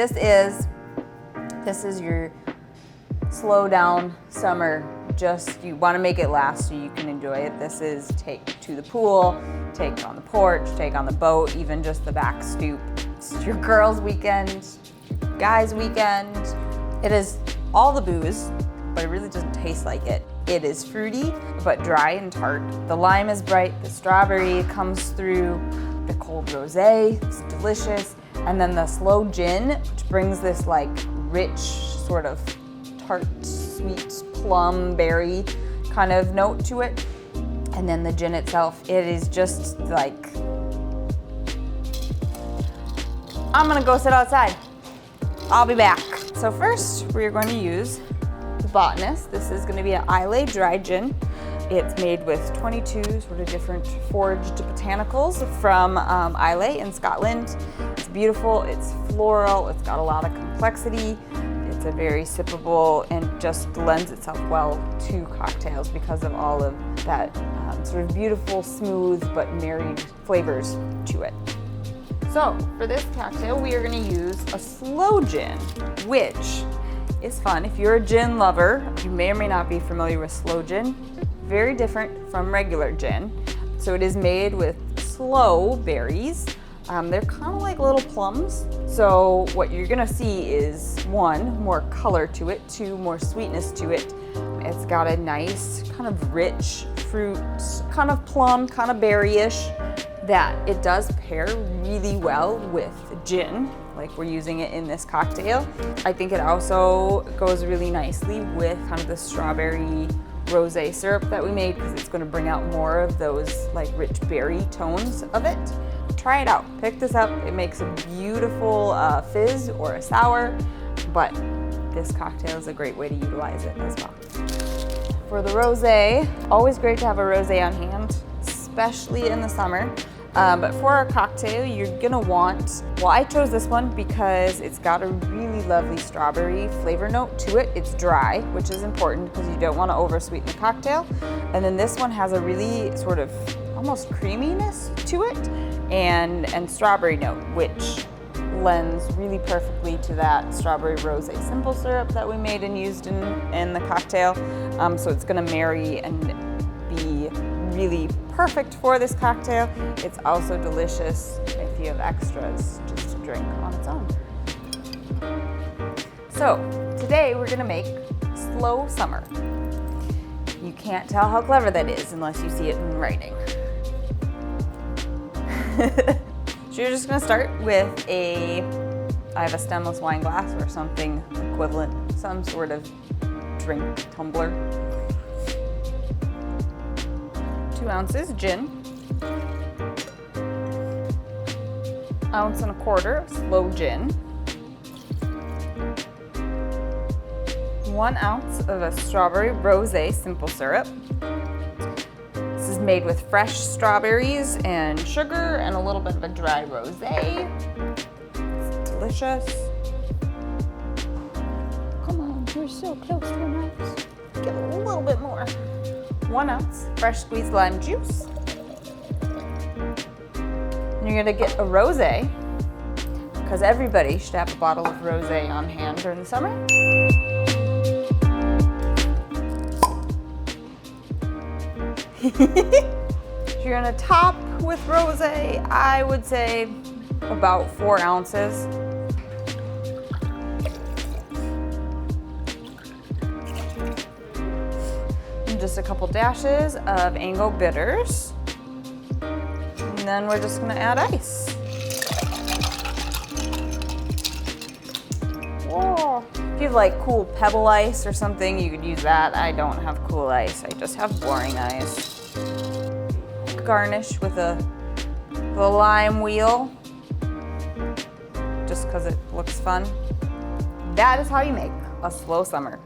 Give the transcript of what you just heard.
this is your slow down summer. Just, you want to make it last so you can enjoy it. This is take to the pool, take on the porch, take on the boat, even just the back stoop. It's your girls' weekend, guys' weekend. It is all the booze, but it really doesn't taste like it. It is fruity, but dry and tart. The lime is bright, the strawberry comes through, the cold rosé, it's delicious. And then the sloe gin, which brings this like rich sort of tart, sweet plum berry kind of note to it. And then the gin itself, it is just like, I'm gonna go sit outside. I'll be back. So first, we're going to use the Botanist. This is gonna be an Islay dry gin. It's made with 22 sort of different foraged botanicals from Islay in Scotland. It's beautiful, it's floral, it's got a lot of complexity. It's a very sippable and just lends itself well to cocktails because of all of that sort of beautiful, smooth, but married flavors to it. So for this cocktail, we are gonna use a sloe gin, which is fun. If you're a gin lover, you may or may not be familiar with sloe gin. Very different from regular gin. So it is made with sloe berries. They're kind of like little plums. So what you're gonna see is, one, more color to it, two, more sweetness to it. It's got a nice kind of rich fruit, kind of plum, kind of berry-ish, that it does pair really well with gin, like we're using it in this cocktail. I think it also goes really nicely with kind of the strawberry rosé syrup that we made, because it's going to bring out more of those like rich berry tones of it. Try it out, pick this up. It makes a beautiful fizz or a sour, but this cocktail is a great way to utilize it as well. For the rosé, always great to have a rosé on hand, especially in the summer. But for our cocktail, you're gonna want, well, I chose this one because it's got a really lovely strawberry flavor note to it. It's dry, which is important because you don't want to oversweeten the cocktail. And then this one has a really sort of almost creaminess to it and strawberry note, which lends really perfectly to that strawberry rosé simple syrup that we made and used in the cocktail. So it's gonna marry and be really perfect for this cocktail. It's also delicious if you have extras just to drink on its own. So today we're gonna make Sloe Summer. You can't tell how clever that is unless you see it in writing. So you're just gonna start with I have a stemless wine glass or something equivalent, some sort of drink tumbler. 2 ounces gin, 1.25 ounces sloe gin, 1 ounce of a strawberry rosé simple syrup. This is made with fresh strawberries and sugar and a little bit of a dry rosé. It's delicious. Come on, you're so close to an ounce. Give it a little bit more. 1 ounce fresh squeezed lime juice. And you're gonna get a rosé, because everybody should have a bottle of rosé on hand during the summer. You're gonna top with rosé, I would say about 4 ounces. Just a couple dashes of Ango bitters. And then we're just gonna add ice. Whoa. If you have like cool pebble ice or something, you could use that. I don't have cool ice, I just have boring ice. Garnish with the lime wheel, just because it looks fun. That is how you make a Sloe Summer.